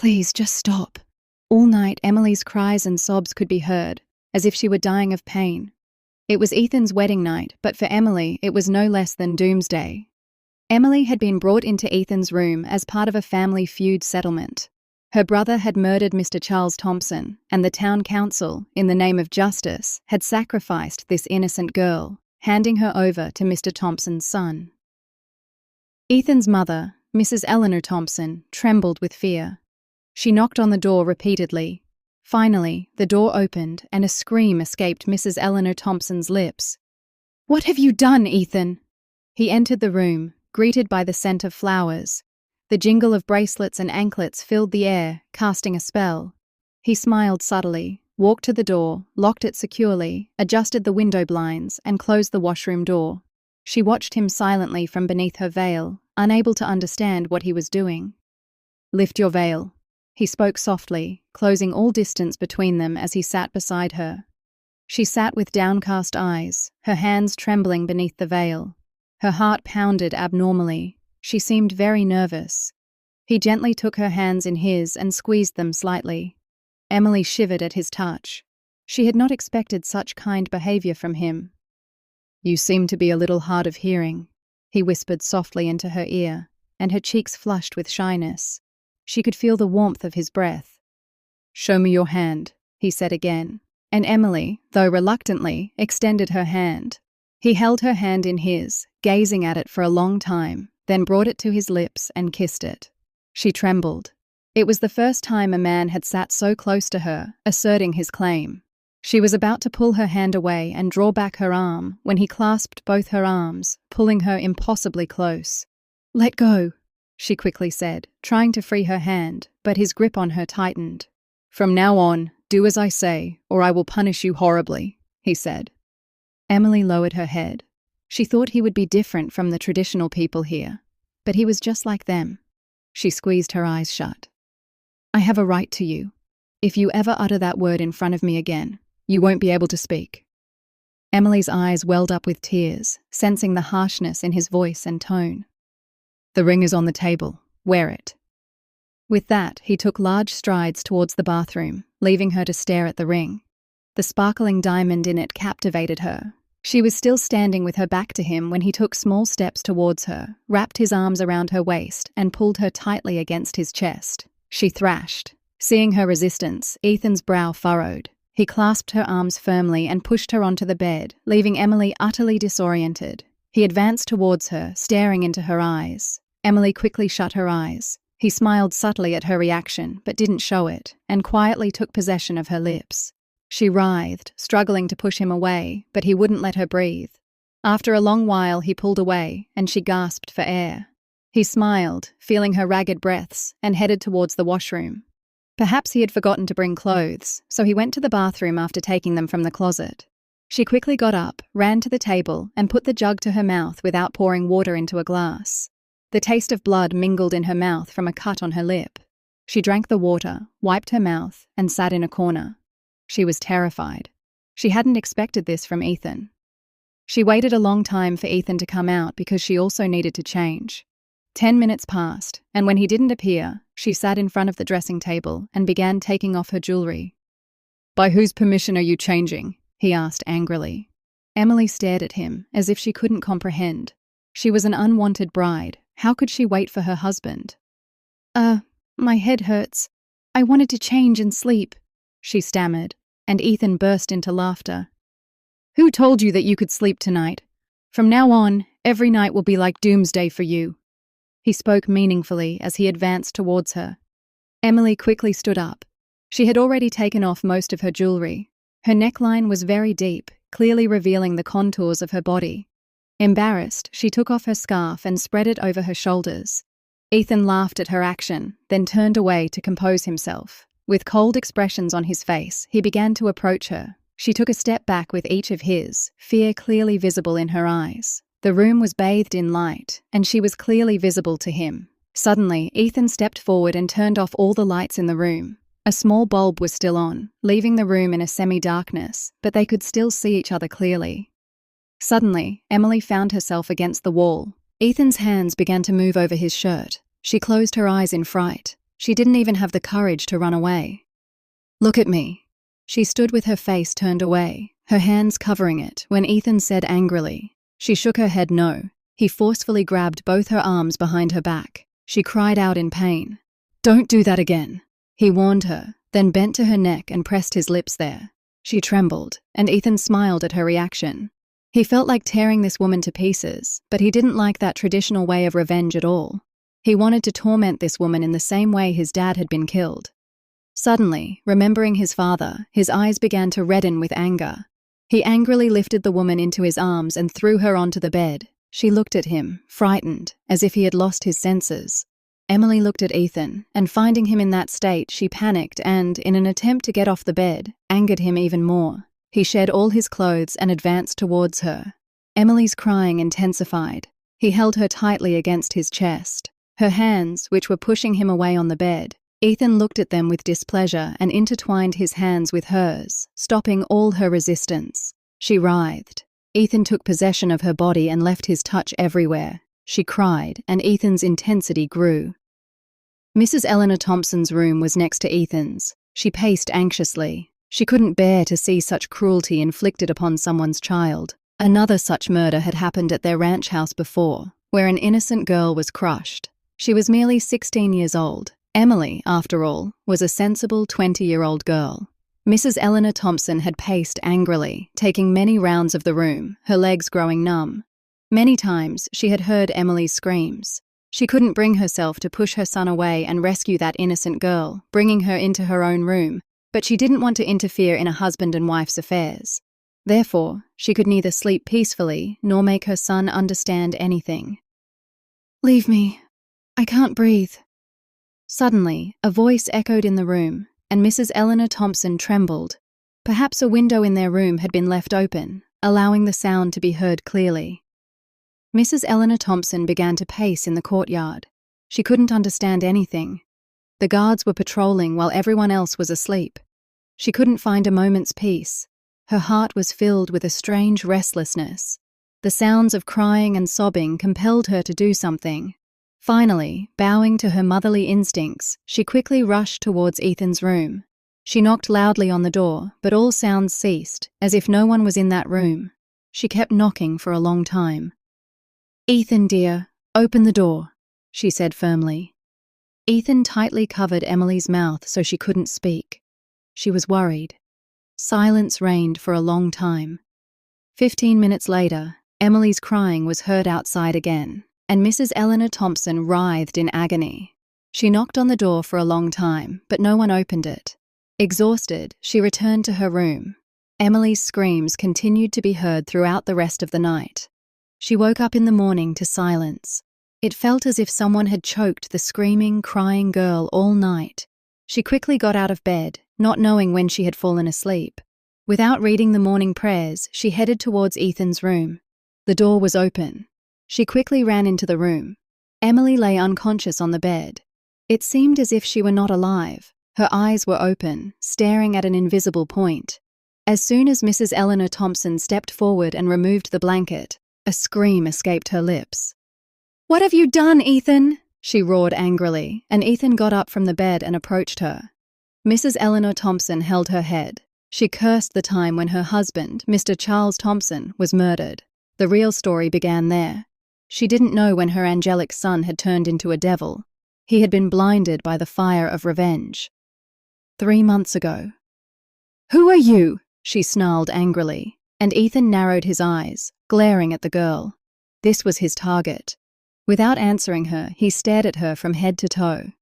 Please, just stop. All night, Emily's cries and sobs could be heard, as if she were dying of pain. It was Ethan's wedding night, but for Emily, it was no less than Doomsday. Emily had been brought into Ethan's room as part of a family feud settlement. Her brother had murdered Mr. Charles Thompson, and the town council, in the name of justice, had sacrificed this innocent girl, handing her over to Mr. Thompson's son. Ethan's mother, Mrs. Eleanor Thompson, trembled with fear. She knocked on the door repeatedly. Finally, the door opened and a scream escaped Mrs. Eleanor Thompson's lips. "What have you done, Ethan?" He entered the room, greeted by the scent of flowers. The jingle of bracelets and anklets filled the air, casting a spell. He smiled subtly, walked to the door, locked it securely, adjusted the window blinds, and closed the washroom door. She watched him silently from beneath her veil, unable to understand what he was doing. "Lift your veil." He spoke softly, closing all distance between them as he sat beside her. She sat with downcast eyes, her hands trembling beneath the veil. Her heart pounded abnormally. She seemed very nervous. He gently took her hands in his and squeezed them slightly. Emily shivered at his touch. She had not expected such kind behavior from him. "You seem to be a little hard of hearing," he whispered softly into her ear, and her cheeks flushed with shyness. She could feel the warmth of his breath. "Show me your hand," he said again, and Emily, though reluctantly, extended her hand. He held her hand in his, gazing at it for a long time, then brought it to his lips and kissed it. She trembled. It was the first time a man had sat so close to her, asserting his claim. She was about to pull her hand away and draw back her arm when he clasped both her arms, pulling her impossibly close. "Let go," she quickly said, trying to free her hand, but his grip on her tightened. "From now on, do as I say, or I will punish you horribly," he said. Emily lowered her head. She thought he would be different from the traditional people here, but he was just like them. She squeezed her eyes shut. "I have a right to you. If you ever utter that word in front of me again, you won't be able to speak." Emily's eyes welled up with tears, sensing the harshness in his voice and tone. "The ring is on the table. Wear it." With that, he took large strides towards the bathroom, leaving her to stare at the ring. The sparkling diamond in it captivated her. She was still standing with her back to him when he took small steps towards her, wrapped his arms around her waist, and pulled her tightly against his chest. She thrashed. Seeing her resistance, Ethan's brow furrowed. He clasped her arms firmly and pushed her onto the bed, leaving Emily utterly disoriented. He advanced towards her, staring into her eyes. Emily quickly shut her eyes. He smiled subtly at her reaction, but didn't show it, and quietly took possession of her lips. She writhed, struggling to push him away, but he wouldn't let her breathe. After a long while, he pulled away, and she gasped for air. He smiled, feeling her ragged breaths, and headed towards the washroom. Perhaps he had forgotten to bring clothes, so he went to the bathroom after taking them from the closet. She quickly got up, ran to the table, and put the jug to her mouth without pouring water into a glass. The taste of blood mingled in her mouth from a cut on her lip. She drank the water, wiped her mouth, and sat in a corner. She was terrified. She hadn't expected this from Ethan. She waited a long time for Ethan to come out because she also needed to change. 10 minutes passed, and when he didn't appear, she sat in front of the dressing table and began taking off her jewelry. "By whose permission are you changing?" he asked angrily. Emily stared at him as if she couldn't comprehend. She was an unwanted bride. How could she wait for her husband? My head hurts. I wanted to change and sleep," she stammered, and Ethan burst into laughter. "Who told you that you could sleep tonight? From now on, every night will be like Doomsday for you." He spoke meaningfully as he advanced towards her. Emily quickly stood up. She had already taken off most of her jewelry. Her neckline was very deep, clearly revealing the contours of her body. Embarrassed, she took off her scarf and spread it over her shoulders. Ethan laughed at her action, then turned away to compose himself. With cold expressions on his face, he began to approach her. She took a step back with each of his, fear clearly visible in her eyes. The room was bathed in light, and she was clearly visible to him. Suddenly, Ethan stepped forward and turned off all the lights in the room. A small bulb was still on, leaving the room in a semi-darkness, but they could still see each other clearly. Suddenly, Emily found herself against the wall. Ethan's hands began to move over his shirt. She closed her eyes in fright. She didn't even have the courage to run away. "Look at me." She stood with her face turned away, her hands covering it, when Ethan said angrily. She shook her head no. He forcefully grabbed both her arms behind her back. She cried out in pain. "Don't do that again," he warned her, then bent to her neck and pressed his lips there. She trembled, and Ethan smiled at her reaction. He felt like tearing this woman to pieces, but he didn't like that traditional way of revenge at all. He wanted to torment this woman in the same way his dad had been killed. Suddenly, remembering his father, his eyes began to redden with anger. He angrily lifted the woman into his arms and threw her onto the bed. She looked at him, frightened, as if he had lost his senses. Emily looked at Ethan, and finding him in that state, she panicked and, in an attempt to get off the bed, angered him even more. He shed all his clothes and advanced towards her. Emily's crying intensified. He held her tightly against his chest. Her hands, which were pushing him away on the bed, Ethan looked at them with displeasure and intertwined his hands with hers, stopping all her resistance. She writhed. Ethan took possession of her body and left his touch everywhere. She cried, and Ethan's intensity grew. Mrs. Eleanor Thompson's room was next to Ethan's. She paced anxiously. She couldn't bear to see such cruelty inflicted upon someone's child. Another such murder had happened at their ranch house before, where an innocent girl was crushed. She was merely 16 years old. Emily, after all, was a sensible 20-year-old girl. Mrs. Eleanor Thompson had paced angrily, taking many rounds of the room, her legs growing numb. Many times she had heard Emily's screams. She couldn't bring herself to push her son away and rescue that innocent girl, bringing her into her own room, but she didn't want to interfere in a husband and wife's affairs. Therefore, she could neither sleep peacefully nor make her son understand anything. "Leave me. I can't breathe." Suddenly, a voice echoed in the room, and Mrs. Eleanor Thompson trembled. Perhaps a window in their room had been left open, allowing the sound to be heard clearly. Mrs. Eleanor Thompson began to pace in the courtyard. She couldn't understand anything. The guards were patrolling while everyone else was asleep. She couldn't find a moment's peace. Her heart was filled with a strange restlessness. The sounds of crying and sobbing compelled her to do something. Finally, bowing to her motherly instincts, she quickly rushed towards Ethan's room. She knocked loudly on the door, but all sounds ceased, as if no one was in that room. She kept knocking for a long time. "Ethan, dear, open the door," she said firmly. Ethan tightly covered Emily's mouth so she couldn't speak. She was worried. Silence reigned for a long time. 15 minutes later, Emily's crying was heard outside again, and Mrs. Eleanor Thompson writhed in agony. She knocked on the door for a long time, but no one opened it. Exhausted, she returned to her room. Emily's screams continued to be heard throughout the rest of the night. She woke up in the morning to silence. It felt as if someone had choked the screaming, crying girl all night. She quickly got out of bed, not knowing when she had fallen asleep. Without reading the morning prayers, she headed towards Ethan's room. The door was open. She quickly ran into the room. Emily lay unconscious on the bed. It seemed as if she were not alive. Her eyes were open, staring at an invisible point. As soon as Mrs. Eleanor Thompson stepped forward and removed the blanket, a scream escaped her lips. "What have you done, Ethan?" she roared angrily, and Ethan got up from the bed and approached her. Mrs. Eleanor Thompson held her head. She cursed the time when her husband, Mr. Charles Thompson, was murdered. The real story began there. She didn't know when her angelic son had turned into a devil. He had been blinded by the fire of revenge. 3 months ago. "Who are you?" she snarled angrily, and Ethan narrowed his eyes, glaring at the girl. This was his target. Without answering her, he stared at her from head to toe.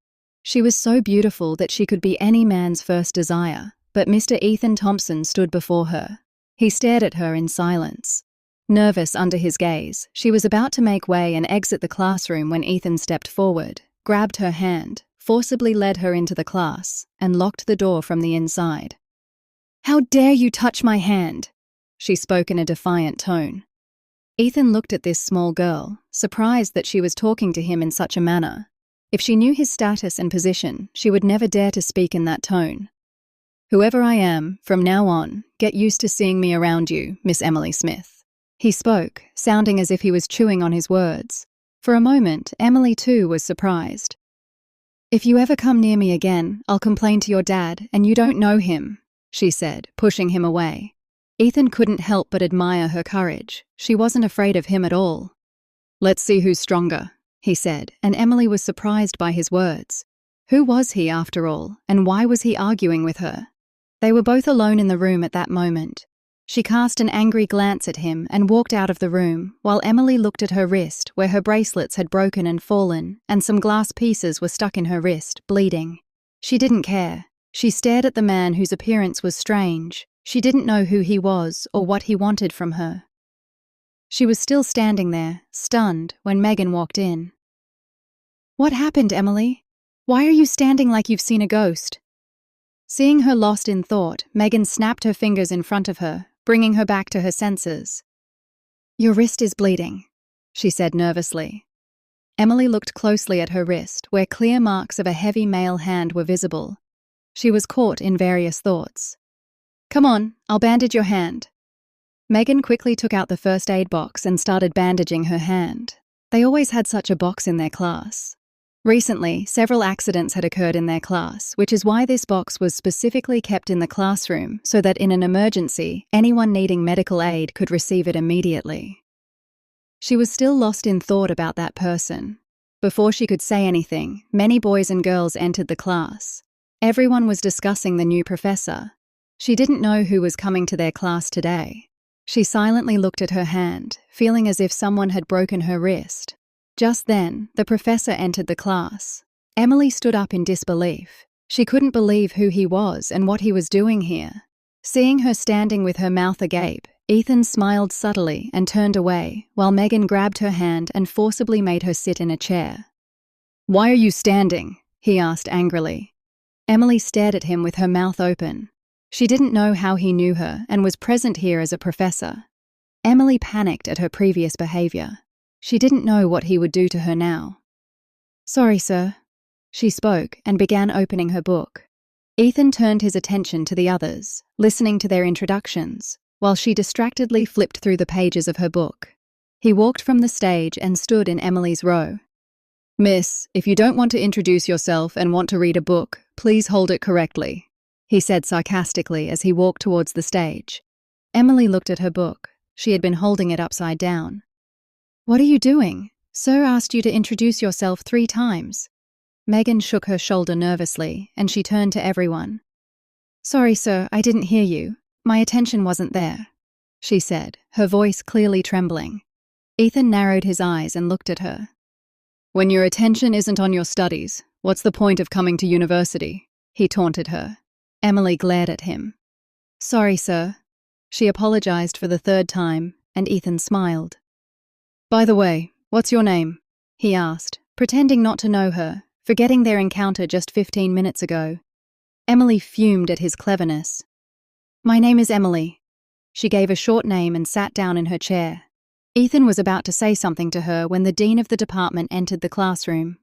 She was so beautiful that she could be any man's first desire, but Mr. Ethan Thompson stood before her. He stared at her in silence. Nervous under his gaze, she was about to make way and exit the classroom when Ethan stepped forward, grabbed her hand, forcibly led her into the class, and locked the door from the inside. "How dare you touch my hand?" she spoke in a defiant tone. Ethan looked at this small girl, surprised that she was talking to him in such a manner. If she knew his status and position, she would never dare to speak in that tone. "Whoever I am, from now on, get used to seeing me around you, Miss Emily Smith." He spoke, sounding as if he was chewing on his words. For a moment, Emily too was surprised. "If you ever come near me again, I'll complain to your dad, and you don't know him," she said, pushing him away. Ethan couldn't help but admire her courage. She wasn't afraid of him at all. "Let's see who's stronger," he said, and Emily was surprised by his words. Who was he, after all, and why was he arguing with her? They were both alone in the room at that moment. She cast an angry glance at him and walked out of the room, while Emily looked at her wrist, where her bracelets had broken and fallen, and some glass pieces were stuck in her wrist, bleeding. She didn't care. She stared at the man whose appearance was strange. She didn't know who he was or what he wanted from her. She was still standing there, stunned, when Megan walked in. "What happened, Emily? Why are you standing like you've seen a ghost?" Seeing her lost in thought, Megan snapped her fingers in front of her, bringing her back to her senses. "Your wrist is bleeding," she said nervously. Emily looked closely at her wrist, where clear marks of a heavy male hand were visible. She was caught in various thoughts. "Come on, I'll bandage your hand." Megan quickly took out the first aid box and started bandaging her hand. They always had such a box in their class. Recently, several accidents had occurred in their class, which is why this box was specifically kept in the classroom so that in an emergency, anyone needing medical aid could receive it immediately. She was still lost in thought about that person. Before she could say anything, many boys and girls entered the class. Everyone was discussing the new professor. She didn't know who was coming to their class today. She silently looked at her hand, feeling as if someone had broken her wrist. Just then, the professor entered the class. Emily stood up in disbelief. She couldn't believe who he was and what he was doing here. Seeing her standing with her mouth agape, Ethan smiled subtly and turned away, while Megan grabbed her hand and forcibly made her sit in a chair. "Why are you standing?" he asked angrily. Emily stared at him with her mouth open. She didn't know how he knew her and was present here as a professor. Emily panicked at her previous behavior. She didn't know what he would do to her now. "Sorry, sir." She spoke and began opening her book. Ethan turned his attention to the others, listening to their introductions, while she distractedly flipped through the pages of her book. He walked from the stage and stood in Emily's row. "Miss, if you don't want to introduce yourself and want to read a book, please hold it correctly," he said sarcastically as he walked towards the stage. Emily looked at her book. She had been holding it upside down. "What are you doing? Sir asked you to introduce yourself 3 times. Megan shook her shoulder nervously, and she turned to everyone. "Sorry, sir, I didn't hear you. My attention wasn't there," she said, her voice clearly trembling. Ethan narrowed his eyes and looked at her. "When your attention isn't on your studies, what's the point of coming to university?" he taunted her. Emily glared at him. "Sorry, sir." She apologized for the 3rd time, and Ethan smiled. "By the way, what's your name?" he asked, pretending not to know her, forgetting their encounter just 15 minutes ago. Emily fumed at his cleverness. "My name is Emily." She gave a short name and sat down in her chair. Ethan was about to say something to her when the dean of the department entered the classroom.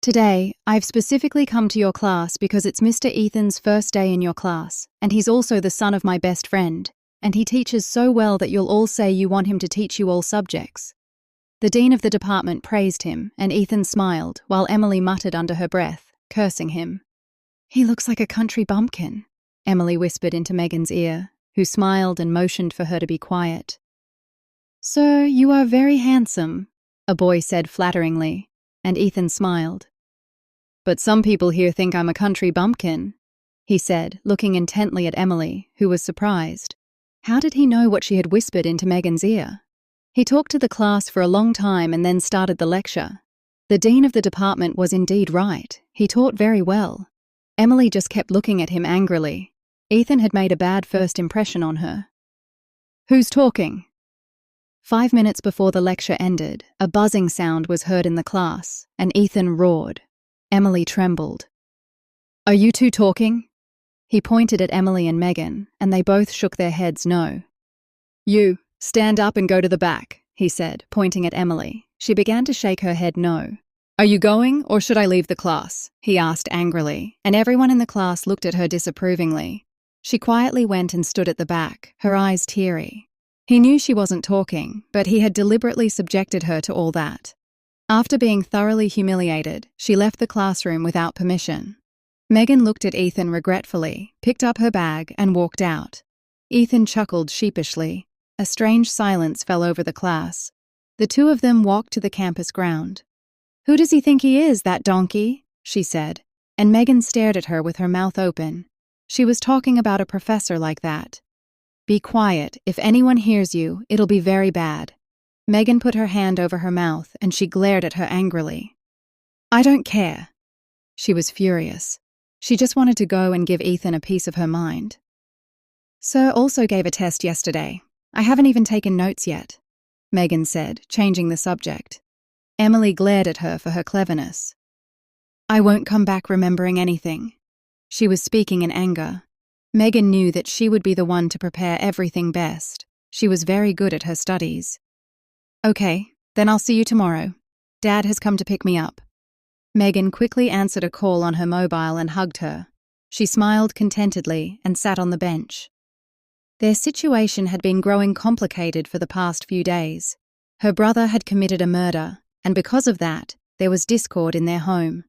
"Today, I've specifically come to your class because it's Mr. Ethan's first day in your class, and he's also the son of my best friend, and he teaches so well that you'll all say you want him to teach you all subjects." The dean of the department praised him, and Ethan smiled, while Emily muttered under her breath, cursing him. "He looks like a country bumpkin," Emily whispered into Megan's ear, who smiled and motioned for her to be quiet. "Sir, you are very handsome," a boy said flatteringly, and Ethan smiled. "But some people here think I'm a country bumpkin," he said, looking intently at Emily, who was surprised. How did he know what she had whispered into Megan's ear? He talked to the class for a long time and then started the lecture. The dean of the department was indeed right. He taught very well. Emily just kept looking at him angrily. Ethan had made a bad first impression on her. "Who's talking?" 5 minutes before the lecture ended, a buzzing sound was heard in the class, and Ethan roared. Emily trembled. "Are you two talking?" He pointed at Emily and Megan, and they both shook their heads no. "You, stand up and go to the back," he said, pointing at Emily. She began to shake her head no. "Are you going, or should I leave the class?" he asked angrily, and everyone in the class looked at her disapprovingly. She quietly went and stood at the back, her eyes teary. He knew she wasn't talking, but he had deliberately subjected her to all that. After being thoroughly humiliated, she left the classroom without permission. Megan looked at Ethan regretfully, picked up her bag, and walked out. Ethan chuckled sheepishly. A strange silence fell over the class. The two of them walked to the campus ground. "Who does he think he is, that donkey?" she said, and Megan stared at her with her mouth open. She was talking about a professor like that. "Be quiet. If anyone hears you, it'll be very bad." Megan put her hand over her mouth and she glared at her angrily. "I don't care." She was furious. She just wanted to go and give Ethan a piece of her mind. "Sir also gave a test yesterday. I haven't even taken notes yet," Megan said, changing the subject. Emily glared at her for her cleverness. "I won't come back remembering anything." She was speaking in anger. Megan knew that she would be the one to prepare everything best. She was very good at her studies. "Okay, then I'll see you tomorrow. Dad has come to pick me up." Megan quickly answered a call on her mobile and hugged her. She smiled contentedly and sat on the bench. Their situation had been growing complicated for the past few days. Her brother had committed a murder, and because of that, there was discord in their home.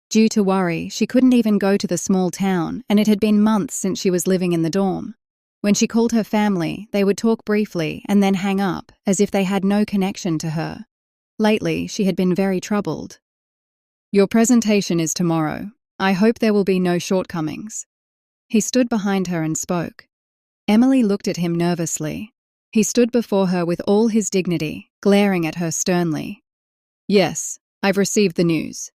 Due to worry, she couldn't even go to the small town, and it had been months since she was living in the dorm. When she called her family, they would talk briefly and then hang up, as if they had no connection to her. Lately, she had been very troubled. "Your presentation is tomorrow. I hope there will be no shortcomings." He stood behind her and spoke. Emily looked at him nervously. He stood before her with all his dignity, glaring at her sternly. "Yes, I've received the news."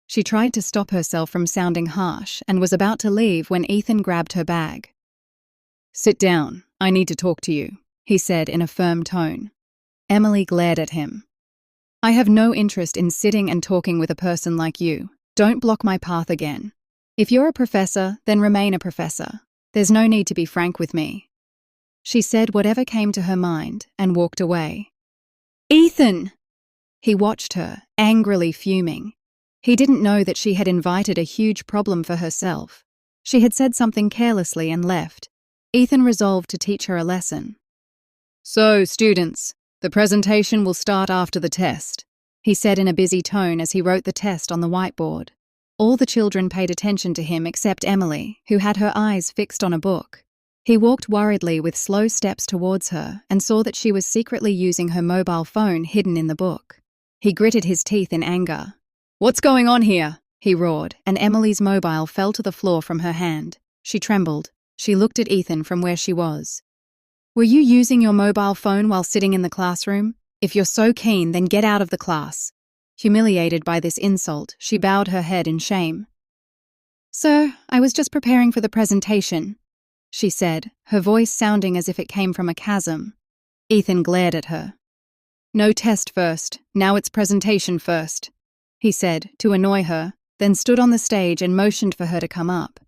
She tried to stop herself from sounding harsh and was about to leave when Ethan grabbed her bag. "Sit down. I need to talk to you," he said in a firm tone. Emily glared at him. "I have no interest in sitting and talking with a person like you. Don't block my path again. If you're a professor, then remain a professor. There's no need to be frank with me." She said whatever came to her mind and walked away. "Ethan!" He watched her, angrily fuming. He didn't know that she had invited a huge problem for herself. She had said something carelessly and left. Ethan resolved to teach her a lesson. "So, students, the presentation will start after the test," he said in a busy tone as he wrote the test on the whiteboard. All the children paid attention to him except Emily, who had her eyes fixed on a book. He walked worriedly with slow steps towards her and saw that she was secretly using her mobile phone hidden in the book. He gritted his teeth in anger. "What's going on here?" he roared, and Emily's mobile fell to the floor from her hand. She trembled. She looked at Ethan from where she was. "Were you using your mobile phone while sitting in the classroom? If you're so keen, then get out of the class." Humiliated by this insult, she bowed her head in shame. "Sir, I was just preparing for the presentation," she said, her voice sounding as if it came from a chasm. Ethan glared at her. "No test first, now it's presentation first," he said, to annoy her, then stood on the stage and motioned for her to come up.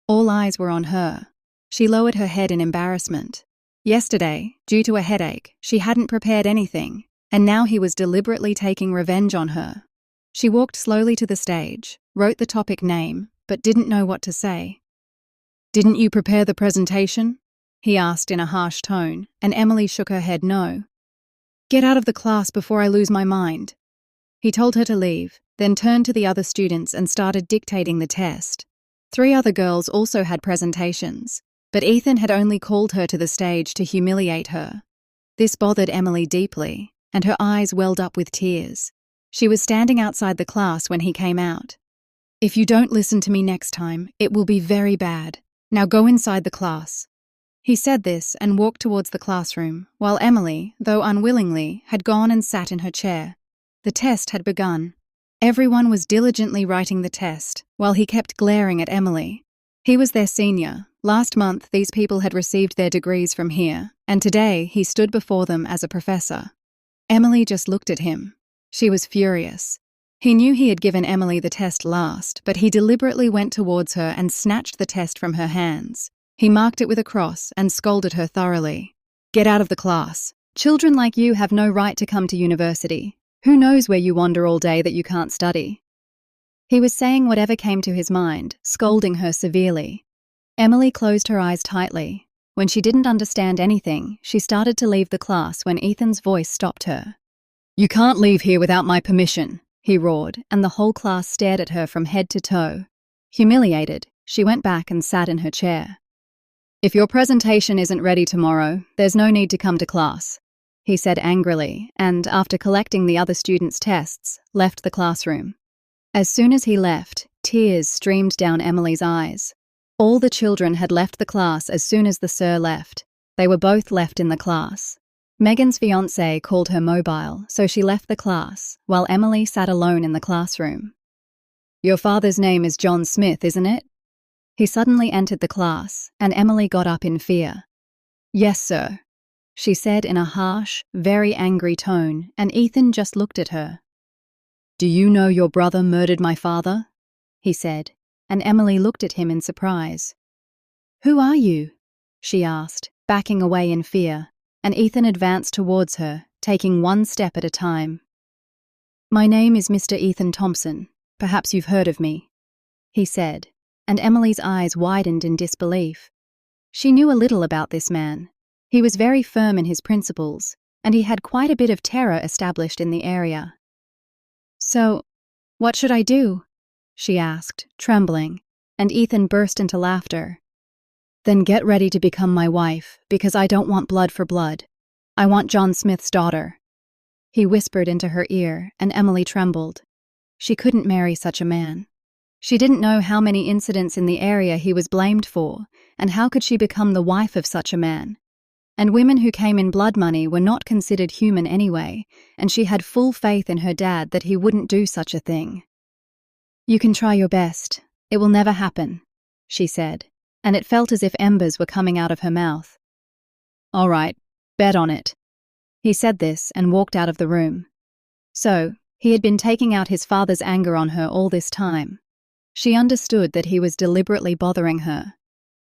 All eyes were on her. She lowered her head in embarrassment. Yesterday, due to a headache, she hadn't prepared anything, and now he was deliberately taking revenge on her. She walked slowly to the stage, wrote the topic name, but didn't know what to say. "Didn't you prepare the presentation?" he asked in a harsh tone, and Emily shook her head no. "Get out of the class before I lose my mind." He told her to leave, then turned to the other students and started dictating the test. 3 other girls also had presentations, but Ethan had only called her to the stage to humiliate her. This bothered Emily deeply, and her eyes welled up with tears. She was standing outside the class when he came out. "If you don't listen to me next time, it will be very bad. Now go inside the class." He said this and walked towards the classroom, while Emily, though unwillingly, had gone and sat in her chair. The test had begun. Everyone was diligently writing the test, while he kept glaring at Emily. He was their senior. Last month, these people had received their degrees from here, and today he stood before them as a professor. Emily just looked at him. She was furious. He knew he had given Emily the test last, but he deliberately went towards her and snatched the test from her hands. He marked it with a cross and scolded her thoroughly. "Get out of the class. Children like you have no right to come to university. Who knows where you wander all day that you can't study?" He was saying whatever came to his mind, scolding her severely. Emily closed her eyes tightly. When she didn't understand anything, she started to leave the class when Ethan's voice stopped her. "You can't leave here without my permission. he roared, and the whole class stared at her from head to toe. Humiliated, she went back and sat in her chair. "If your presentation isn't ready tomorrow, there's no need to come to class," he said angrily, and, after collecting the other students' tests, left the classroom. As soon as he left, tears streamed down Emily's eyes. All the children had left the class as soon as the sir left. They were both left in the class. Megan's fiancé called her mobile, so she left the class, while Emily sat alone in the classroom. "Your father's name is John Smith, isn't it?" He suddenly entered the class, and Emily got up in fear. "Yes, sir," she said in a harsh, very angry tone, and Ethan just looked at her. "Do you know your brother murdered my father?" he said, and Emily looked at him in surprise. "Who are you?" she asked, backing away in fear, and Ethan advanced towards her, taking one step at a time. "My name is Mr. Ethan Thompson. Perhaps you've heard of me," he said, and Emily's eyes widened in disbelief. She knew a little about this man. He was very firm in his principles, and he had quite a bit of terror established in the area. "So, what should I do?" she asked, trembling, and Ethan burst into laughter. "Then get ready to become my wife, because I don't want blood for blood. I want John Smith's daughter." He whispered into her ear, and Emily trembled. She couldn't marry such a man. She didn't know how many incidents in the area he was blamed for, and how could she become the wife of such a man? And women who came in blood money were not considered human anyway, and she had full faith in her dad that he wouldn't do such a thing. "You can try your best. It will never happen," she said, and it felt as if embers were coming out of her mouth. "All right, bet on it." He said this and walked out of the room. So, he had been taking out his father's anger on her all this time. She understood that he was deliberately bothering her.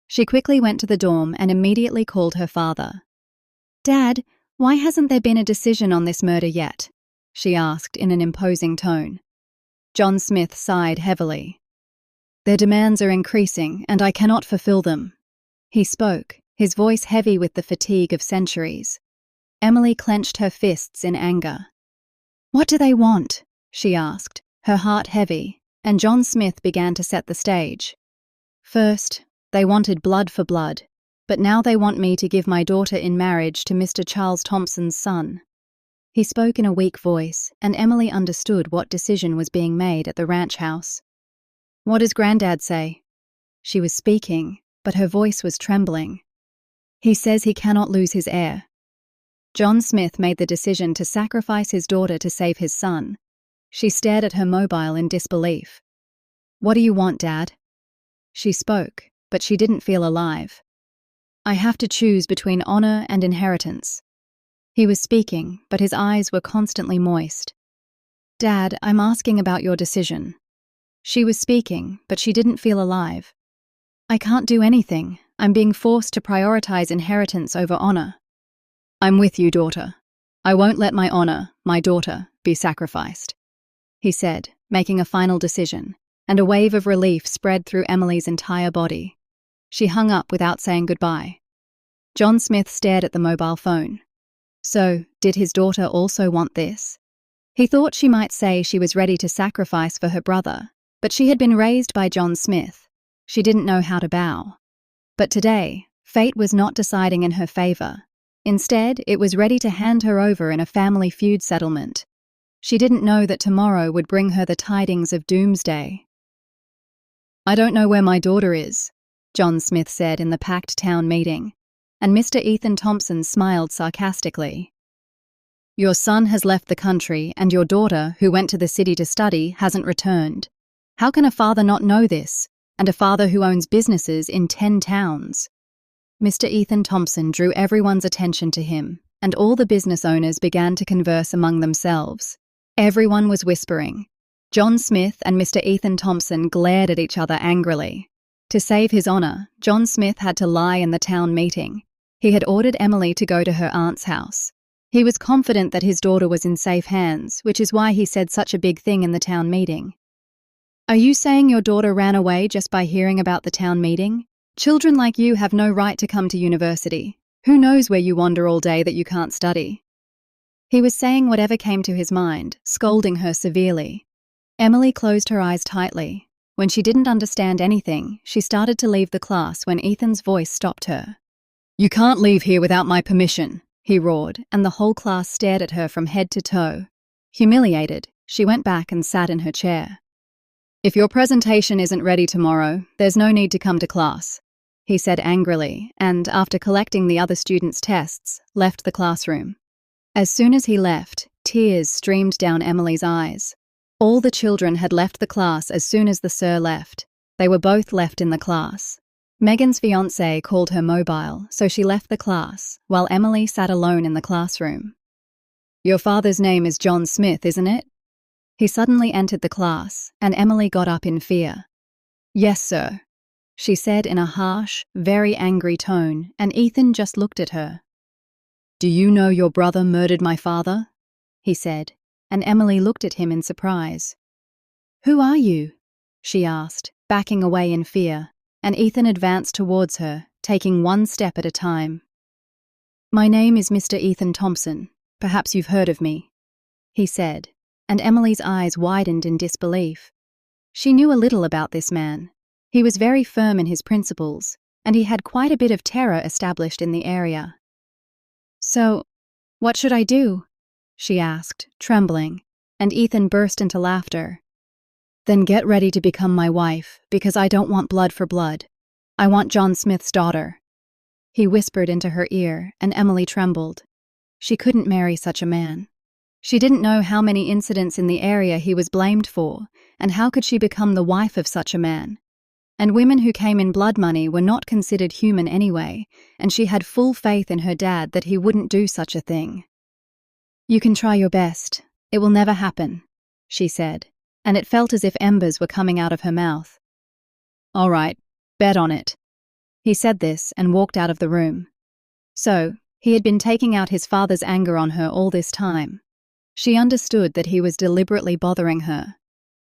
She quickly went to the dorm and immediately called her father. "Dad, why hasn't there been a decision on this murder yet?" she asked in an imposing tone. John Smith sighed heavily. "Their demands are increasing, and I cannot fulfill them." He spoke, his voice heavy with the fatigue of centuries. Emily clenched her fists in anger. "What do they want?" she asked, her heart heavy, and John Smith began to set the stage. "First, they wanted blood for blood, but now they want me to give my daughter in marriage to Mr. Charles Thompson's son." He spoke in a weak voice, and Emily understood what decision was being made at the ranch house. "What does Grandad say?" She was speaking, but her voice was trembling. "He says he cannot lose his heir." John Smith made the decision to sacrifice his daughter to save his son. She stared at her mobile in disbelief. "What do you want, Dad?" She spoke, but she didn't feel alive. "I have to choose between honor and inheritance." He was speaking, but his eyes were constantly moist. "Dad, I'm asking about your decision." She was speaking, but she didn't feel alive. "I can't do anything. I'm being forced to prioritize inheritance over honor." "I'm with you, daughter. I won't let my honor, my daughter, be sacrificed," he said, making a final decision, and a wave of relief spread through Emily's entire body. She hung up without saying goodbye. John Smith stared at the mobile phone. So, did his daughter also want this? He thought she might say she was ready to sacrifice for her brother, but she had been raised by John Smith. She didn't know how to bow. But today, fate was not deciding in her favor. Instead, it was ready to hand her over in a family feud settlement. She didn't know that tomorrow would bring her the tidings of Doomsday. "I don't know where my daughter is," John Smith said in the packed town meeting, and Mr. Ethan Thompson smiled sarcastically. "Your son has left the country, and your daughter, who went to the city to study, hasn't returned. How can a father not know this, and a father who owns businesses in 10 towns? Mr. Ethan Thompson drew everyone's attention to him, and all the business owners began to converse among themselves. Everyone was whispering. John Smith and Mr. Ethan Thompson glared at each other angrily. To save his honor, John Smith had to lie in the town meeting. He had ordered Emily to go to her aunt's house. He was confident that his daughter was in safe hands, which is why he said such a big thing in the town meeting. "Are you saying your daughter ran away just by hearing about the town meeting? Children like you have no right to come to university. Who knows where you wander all day that you can't study?" He was saying whatever came to his mind, scolding her severely. Emily closed her eyes tightly. When she didn't understand anything, she started to leave the class when Ethan's voice stopped her. "You can't leave here without my permission," he roared, and the whole class stared at her from head to toe. Humiliated, she went back and sat in her chair. "If your presentation isn't ready tomorrow, there's no need to come to class," he said angrily, and, after collecting the other students' tests, left the classroom. As soon as he left, tears streamed down Emily's eyes. All the children had left the class as soon as the sir left. They were both left in the class. Megan's fiancé called her mobile, so she left the class, while Emily sat alone in the classroom. "Your father's name is John Smith, isn't it?" He suddenly entered the class, and Emily got up in fear. "Yes, sir," she said in a harsh, very angry tone, and Ethan just looked at her. "Do you know your brother murdered my father?" he said, and Emily looked at him in surprise. "Who are you?" she asked, backing away in fear, and Ethan advanced towards her, taking one step at a time. "My name is Mr. Ethan Thompson. Perhaps you've heard of me," he said, and Emily's eyes widened in disbelief. She knew a little about this man. He was very firm in his principles, and he had quite a bit of terror established in the area. "So, what should I do?" she asked, trembling, and Ethan burst into laughter. "Then get ready to become my wife, because I don't want blood for blood. I want John Smith's daughter." He whispered into her ear, and Emily trembled. She couldn't marry such a man. She didn't know how many incidents in the area he was blamed for, and how could she become the wife of such a man? And women who came in blood money were not considered human anyway, and she had full faith in her dad that he wouldn't do such a thing. "You can try your best. It will never happen," she said, and it felt as if embers were coming out of her mouth. "All right, bet on it." He said this and walked out of the room. So, he had been taking out his father's anger on her all this time. She understood that he was deliberately bothering her.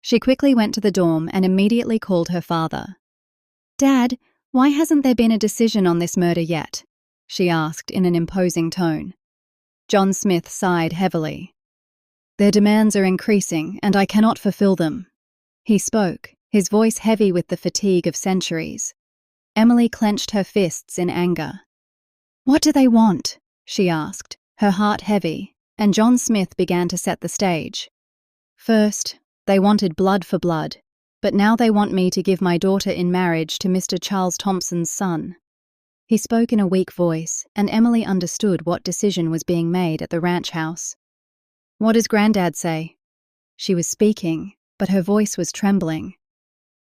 She quickly went to the dorm and immediately called her father. "Dad, why hasn't there been a decision on this murder yet?" she asked in an imposing tone. John Smith sighed heavily. "Their demands are increasing, and I cannot fulfill them." He spoke, his voice heavy with the fatigue of centuries. Emily clenched her fists in anger. "What do they want?" she asked, her heart heavy, and John Smith began to set the stage. "First, they wanted blood for blood, but now they want me to give my daughter in marriage to Mr. Charles Thompson's son." He spoke in a weak voice, and Emily understood what decision was being made at the ranch house. "What does Grandad say?" She was speaking, but her voice was trembling.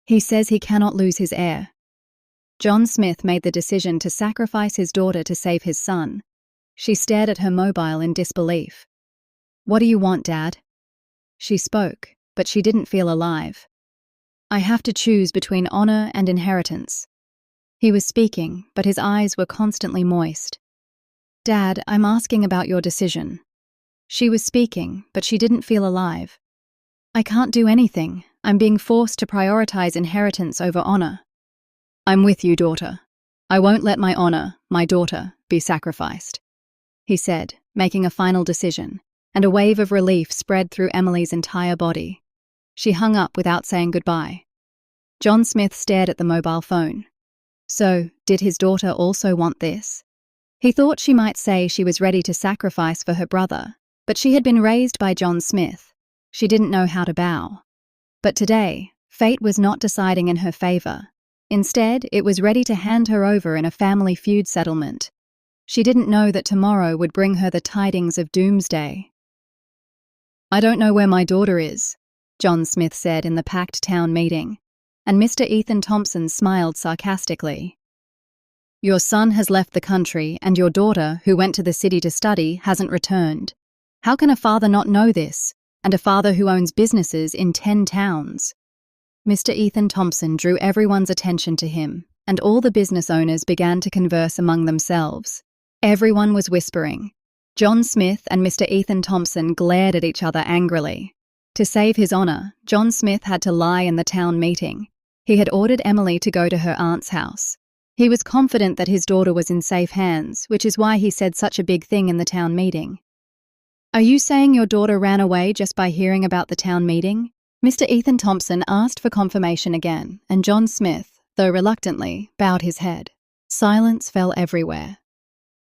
"He says he cannot lose his heir." John Smith made the decision to sacrifice his daughter to save his son. She stared at her mobile in disbelief. "What do you want, Dad?" She spoke, but she didn't feel alive. "I have to choose between honor and inheritance." He was speaking, but his eyes were constantly moist. "Dad, I'm asking about your decision." She was speaking, but she didn't feel alive. "I can't do anything. I'm being forced to prioritize inheritance over honor." "I'm with you, daughter. I won't let my honor, my daughter, be sacrificed," he said, making a final decision, and a wave of relief spread through Emily's entire body. She hung up without saying goodbye. John Smith stared at the mobile phone. So, did his daughter also want this? He thought she might say she was ready to sacrifice for her brother, but she had been raised by John Smith. She didn't know how to bow. But today, fate was not deciding in her favor. Instead, it was ready to hand her over in a family feud settlement. She didn't know that tomorrow would bring her the tidings of Doomsday. "I don't know where my daughter is," John Smith said in the packed town meeting, and Mr. Ethan Thompson smiled sarcastically. "Your son has left the country, and your daughter, who went to the city to study, hasn't returned. How can a father not know this, and a father who owns businesses in 10 towns? Mr. Ethan Thompson drew everyone's attention to him, and all the business owners began to converse among themselves. Everyone was whispering. John Smith and Mr. Ethan Thompson glared at each other angrily. To save his honor, John Smith had to lie in the town meeting. He had ordered Emily to go to her aunt's house. He was confident that his daughter was in safe hands, which is why he said such a big thing in the town meeting. "Are you saying your daughter ran away just by hearing about the town meeting?" Mr. Ethan Thompson asked for confirmation again, and John Smith, though reluctantly, bowed his head. Silence fell everywhere.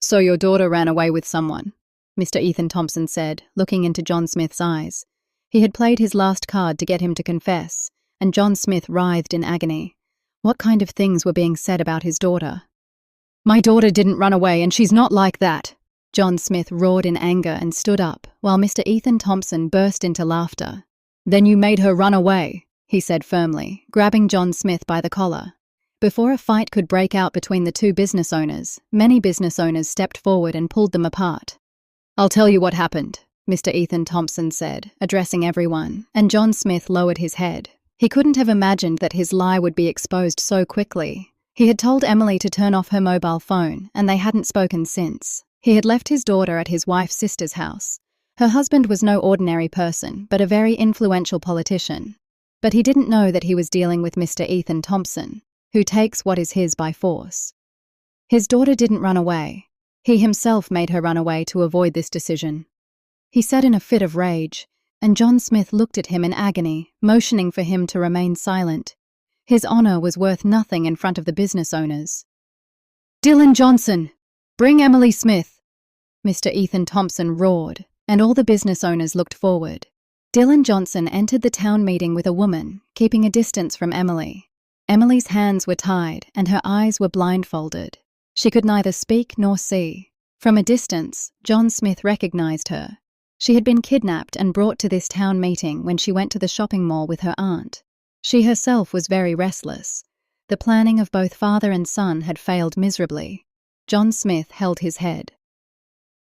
"So your daughter ran away with someone," Mr. Ethan Thompson said, looking into John Smith's eyes. He had played his last card to get him to confess, and John Smith writhed in agony. What kind of things were being said about his daughter? "My daughter didn't run away, and she's not like that," John Smith roared in anger and stood up, while Mr. Ethan Thompson burst into laughter. "Then you made her run away," he said firmly, grabbing John Smith by the collar. Before a fight could break out between the two business owners, many business owners stepped forward and pulled them apart. "I'll tell you what happened," Mr. Ethan Thompson said, addressing everyone, and John Smith lowered his head. He couldn't have imagined that his lie would be exposed so quickly. He had told Emily to turn off her mobile phone, and they hadn't spoken since. He had left his daughter at his wife's sister's house. Her husband was no ordinary person, but a very influential politician. But he didn't know that he was dealing with Mr. Ethan Thompson, who takes what is his by force. His daughter didn't run away. He himself made her run away to avoid this decision. He said in a fit of rage, and John Smith looked at him in agony, motioning for him to remain silent. His honor was worth nothing in front of the business owners. "Dylan Johnson! Bring Emily Smith!" Mr. Ethan Thompson roared, and all the business owners looked forward. Dylan Johnson entered the town meeting with a woman, keeping a distance from Emily. Emily's hands were tied, and her eyes were blindfolded. She could neither speak nor see. From a distance, John Smith recognized her. She had been kidnapped and brought to this town meeting when she went to the shopping mall with her aunt. She herself was very restless. The planning of both father and son had failed miserably. John Smith held his head.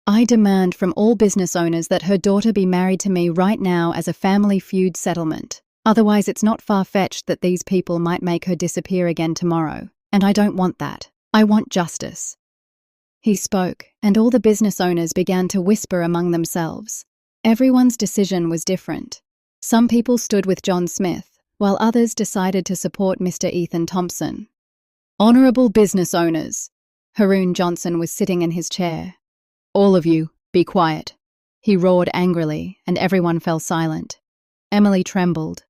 "I demand from all business owners that her daughter be married to me right now as a family feud settlement. Otherwise, it's not far-fetched that these people might make her disappear again tomorrow. And I don't want that. I want justice." He spoke, and all the business owners began to whisper among themselves. Everyone's decision was different. Some people stood with John Smith, while others decided to support Mr. Ethan Thompson. "Honorable business owners," Haroon Johnson was sitting in his chair. "All of you, be quiet," he roared angrily, and everyone fell silent. Emily trembled.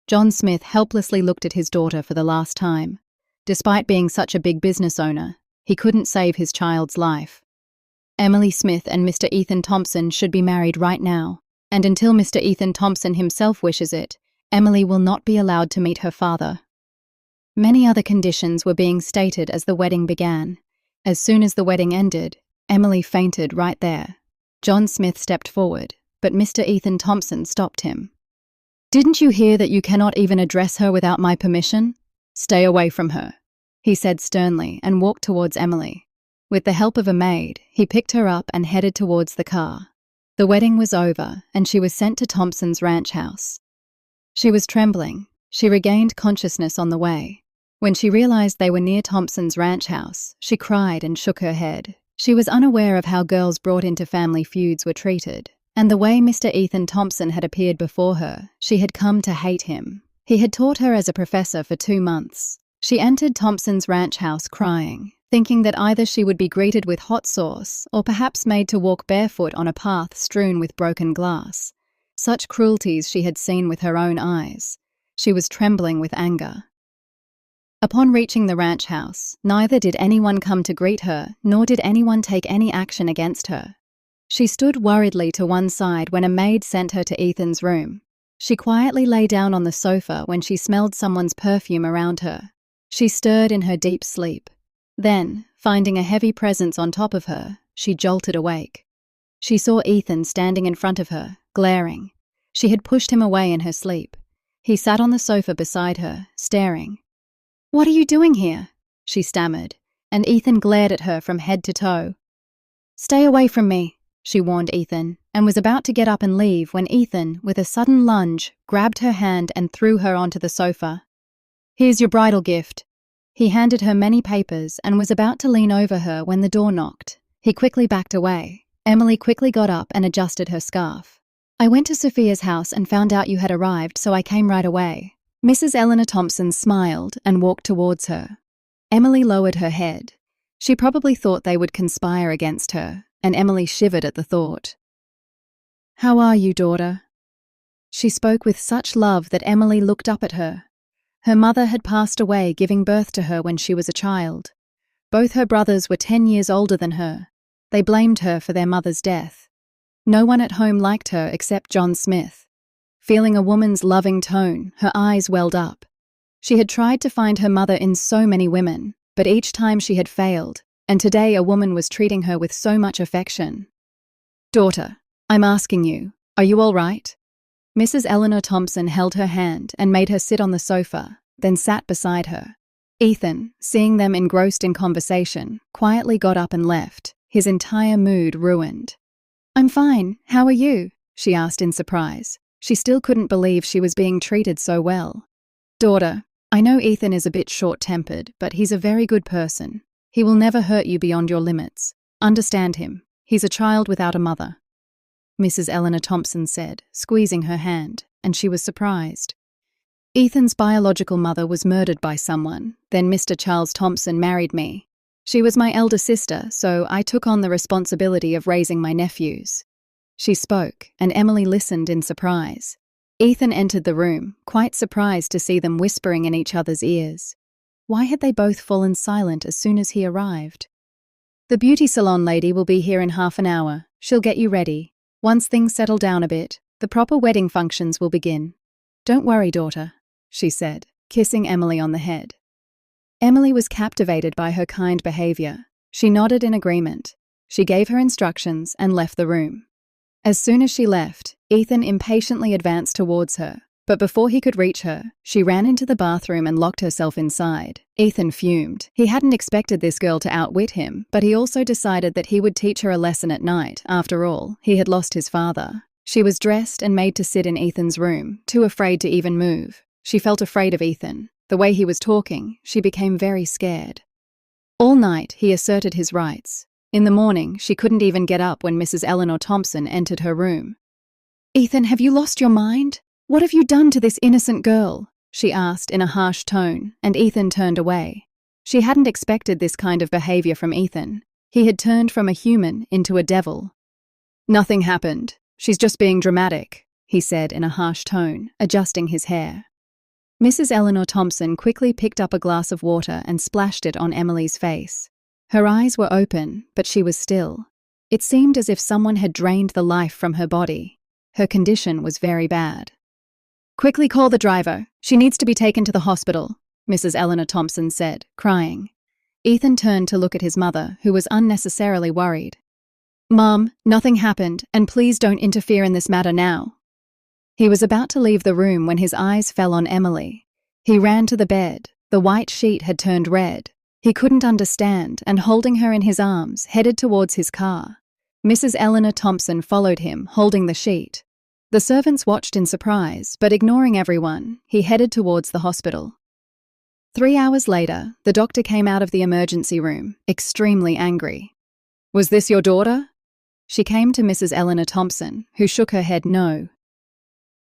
John Smith helplessly looked at his daughter for the last time. Despite being such a big business owner, he couldn't save his child's life. Emily Smith and Mr. Ethan Thompson should be married right now, and until Mr. Ethan Thompson himself wishes it, Emily will not be allowed to meet her father. Many other conditions were being stated as the wedding began. As soon as the wedding ended, Emily fainted right there. John Smith stepped forward, but Mr. Ethan Thompson stopped him. "Didn't you hear that you cannot even address her without my permission? Stay away from her," he said sternly and walked towards Emily. With the help of a maid, he picked her up and headed towards the car. The wedding was over, and she was sent to Thompson's ranch house. She was trembling. She regained consciousness on the way. When she realized they were near Thompson's ranch house, she cried and shook her head. She was unaware of how girls brought into family feuds were treated, and the way Mr. Ethan Thompson had appeared before her, she had come to hate him. He had taught her as a professor for 2 months. She entered Thompson's ranch house crying, thinking that either she would be greeted with hot sauce or perhaps made to walk barefoot on a path strewn with broken glass. Such cruelties she had seen with her own eyes. She was trembling with anger. Upon reaching the ranch house, neither did anyone come to greet her, nor did anyone take any action against her. She stood worriedly to one side when a maid sent her to Ethan's room. She quietly lay down on the sofa when she smelled someone's perfume around her. She stirred in her deep sleep. Then, finding a heavy presence on top of her, she jolted awake. She saw Ethan standing in front of her, glaring. She had pushed him away in her sleep. He sat on the sofa beside her, staring. "What are you doing here?" she stammered, and Ethan glared at her from head to toe. "Stay away from me," she warned Ethan, and was about to get up and leave when Ethan, with a sudden lunge, grabbed her hand and threw her onto the sofa. "Here's your bridal gift." He handed her many papers and was about to lean over her when the door knocked. He quickly backed away. Emily quickly got up and adjusted her scarf. "I went to Sophia's house and found out you had arrived, so I came right away." Mrs. Eleanor Thompson smiled and walked towards her. Emily lowered her head. She probably thought they would conspire against her, and Emily shivered at the thought. "How are you, daughter?" She spoke with such love that Emily looked up at her. Her mother had passed away, giving birth to her when she was a child. Both her brothers were 10 years older than her. They blamed her for their mother's death. No one at home liked her except John Smith. Feeling a woman's loving tone, her eyes welled up. She had tried to find her mother in so many women, but each time she had failed, and today a woman was treating her with so much affection. "Daughter, I'm asking you, are you all right?" Mrs. Eleanor Thompson held her hand and made her sit on the sofa, then sat beside her. Ethan, seeing them engrossed in conversation, quietly got up and left, his entire mood ruined. "I'm fine, how are you?" she asked in surprise. She still couldn't believe she was being treated so well. "Daughter, I know Ethan is a bit short-tempered, but he's a very good person. He will never hurt you beyond your limits. Understand him. He's a child without a mother," Mrs. Eleanor Thompson said, squeezing her hand, and she was surprised. "Ethan's biological mother was murdered by someone, then Mr. Charles Thompson married me. She was my elder sister, so I took on the responsibility of raising my nephews." She spoke, and Emily listened in surprise. Ethan entered the room, quite surprised to see them whispering in each other's ears. Why had they both fallen silent as soon as he arrived? "The beauty salon lady will be here in half an hour. She'll get you ready. Once things settle down a bit, the proper wedding functions will begin. Don't worry, daughter," she said, kissing Emily on the head. Emily was captivated by her kind behavior. She nodded in agreement. She gave her instructions and left the room. As soon as she left, Ethan impatiently advanced towards her, but before he could reach her, she ran into the bathroom and locked herself inside. Ethan fumed. He hadn't expected this girl to outwit him, but he also decided that he would teach her a lesson at night. After all, he had lost his father. She was dressed and made to sit in Ethan's room, too afraid to even move. She felt afraid of Ethan. The way he was talking, she became very scared. All night, he asserted his rights. In the morning, she couldn't even get up when Mrs. Eleanor Thompson entered her room. "Ethan, have you lost your mind? What have you done to this innocent girl?" she asked in a harsh tone, and Ethan turned away. She hadn't expected this kind of behavior from Ethan. He had turned from a human into a devil. "Nothing happened. She's just being dramatic," he said in a harsh tone, adjusting his hair. Mrs. Eleanor Thompson quickly picked up a glass of water and splashed it on Emily's face. Her eyes were open, but she was still. It seemed as if someone had drained the life from her body. Her condition was very bad. "Quickly call the driver. She needs to be taken to the hospital," Mrs. Eleanor Thompson said, crying. Ethan turned to look at his mother, who was unnecessarily worried. "Mom, nothing happened, and please don't interfere in this matter now." He was about to leave the room when his eyes fell on Emily. He ran to the bed. The white sheet had turned red. He couldn't understand, and holding her in his arms, headed towards his car. Mrs. Eleanor Thompson followed him, holding the sheet. The servants watched in surprise, but ignoring everyone, he headed towards the hospital. 3 hours later, the doctor came out of the emergency room, extremely angry. "Was this your daughter?" She came to Mrs. Eleanor Thompson, who shook her head no.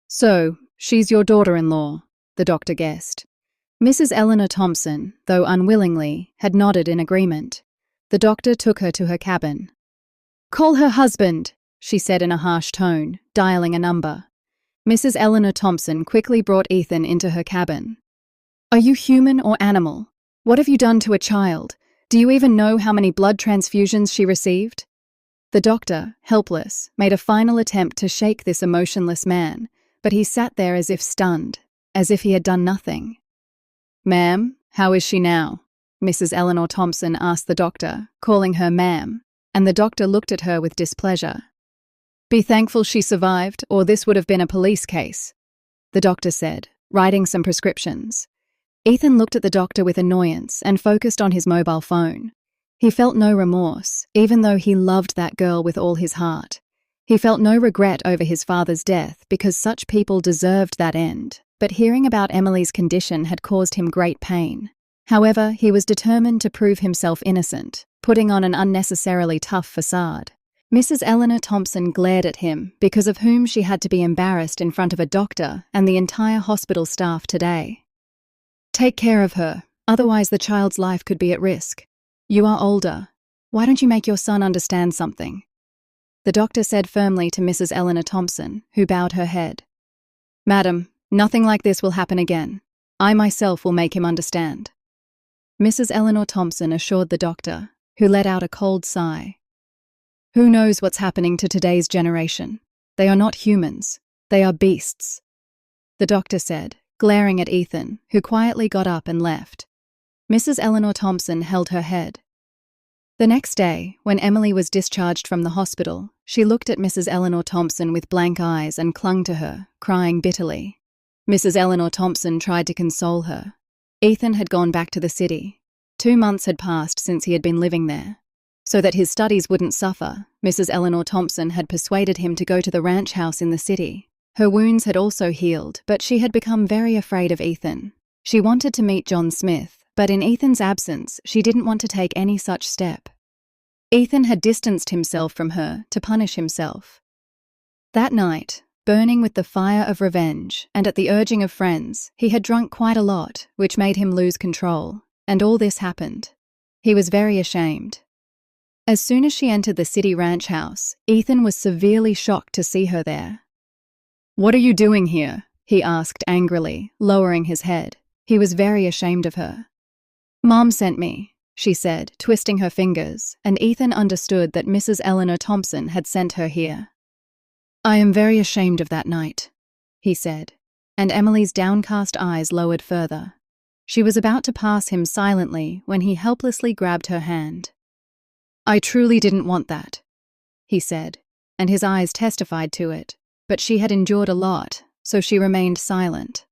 "So, she's your daughter-in-law," the doctor guessed. Mrs. Eleanor Thompson, though unwillingly, had nodded in agreement. The doctor took her to her cabin. "Call her husband," she said in a harsh tone, dialing a number. Mrs. Eleanor Thompson quickly brought Ethan into her cabin. "Are you human or animal? What have you done to a child? Do you even know how many blood transfusions she received?" The doctor, helpless, made a final attempt to shake this emotionless man, but he sat there as if stunned, as if he had done nothing. "Ma'am, how is she now?" Mrs. Eleanor Thompson asked the doctor, calling her ma'am, and the doctor looked at her with displeasure. "Be thankful she survived, or this would have been a police case," the doctor said, writing some prescriptions. Ethan looked at the doctor with annoyance and focused on his mobile phone. He felt no remorse, even though he loved that girl with all his heart. He felt no regret over his father's death because such people deserved that end, but hearing about Emily's condition had caused him great pain. However, he was determined to prove himself innocent, putting on an unnecessarily tough facade. Mrs. Eleanor Thompson glared at him, because of whom she had to be embarrassed in front of a doctor and the entire hospital staff today. "Take care of her, otherwise the child's life could be at risk. You are older. Why don't you make your son understand something?" The doctor said firmly to Mrs. Eleanor Thompson, who bowed her head. Madam, nothing like this will happen again. I myself will make him understand. Mrs. Eleanor Thompson assured the doctor, who let out a cold sigh. Who knows what's happening to today's generation? They are not humans. They are beasts. The doctor said, glaring at Ethan, who quietly got up and left. Mrs. Eleanor Thompson held her head. The next day, when Emily was discharged from the hospital, she looked at Mrs. Eleanor Thompson with blank eyes and clung to her, crying bitterly. Mrs. Eleanor Thompson tried to console her. Ethan had gone back to the city. 2 months had passed since he had been living there. So that his studies wouldn't suffer, Mrs. Eleanor Thompson had persuaded him to go to the ranch house in the city. Her wounds had also healed, but she had become very afraid of Ethan. She wanted to meet John Smith, but in Ethan's absence, she didn't want to take any such step. Ethan had distanced himself from her to punish himself. That night, burning with the fire of revenge, and at the urging of friends, he had drunk quite a lot, which made him lose control, and all this happened. He was very ashamed. As soon as she entered the city ranch house, Ethan was severely shocked to see her there. "What are you doing here?" he asked angrily, lowering his head. He was very ashamed of her. "Mom sent me," she said, twisting her fingers, and Ethan understood that Mrs. Eleanor Thompson had sent her here. "I am very ashamed of that night," he said, and Emily's downcast eyes lowered further. She was about to pass him silently when he helplessly grabbed her hand. "I truly didn't want that," he said, and his eyes testified to it, but she had endured a lot, so she remained silent.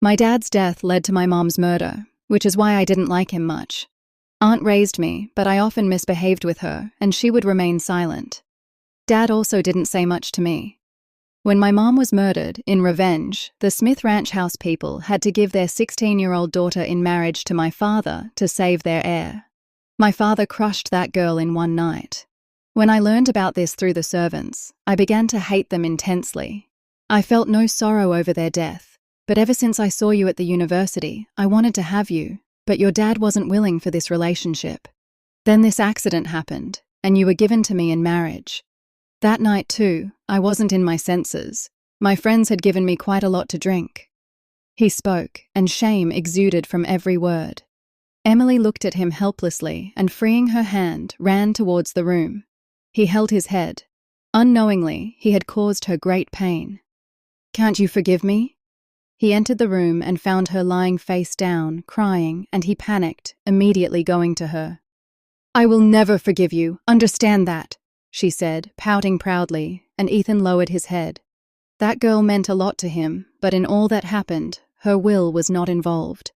"My dad's death led to my mom's murder, which is why I didn't like him much. Aunt raised me, but I often misbehaved with her, and she would remain silent. Dad also didn't say much to me. When my mom was murdered, in revenge, the Smith Ranch House people had to give their 16-year-old daughter in marriage to my father to save their heir. My father crushed that girl in one night. When I learned about this through the servants, I began to hate them intensely. I felt no sorrow over their death, but ever since I saw you at the university, I wanted to have you, but your dad wasn't willing for this relationship. Then this accident happened, and you were given to me in marriage. That night, too, I wasn't in my senses. My friends had given me quite a lot to drink." He spoke, and shame exuded from every word. Emily looked at him helplessly and, freeing her hand, ran towards the room. He held his head. Unknowingly, he had caused her great pain. "Can't you forgive me?" He entered the room and found her lying face down, crying, and he panicked, immediately going to her. "I will never forgive you, understand that," she said, pouting proudly, and Ethan lowered his head. That girl meant a lot to him, but in all that happened, her will was not involved.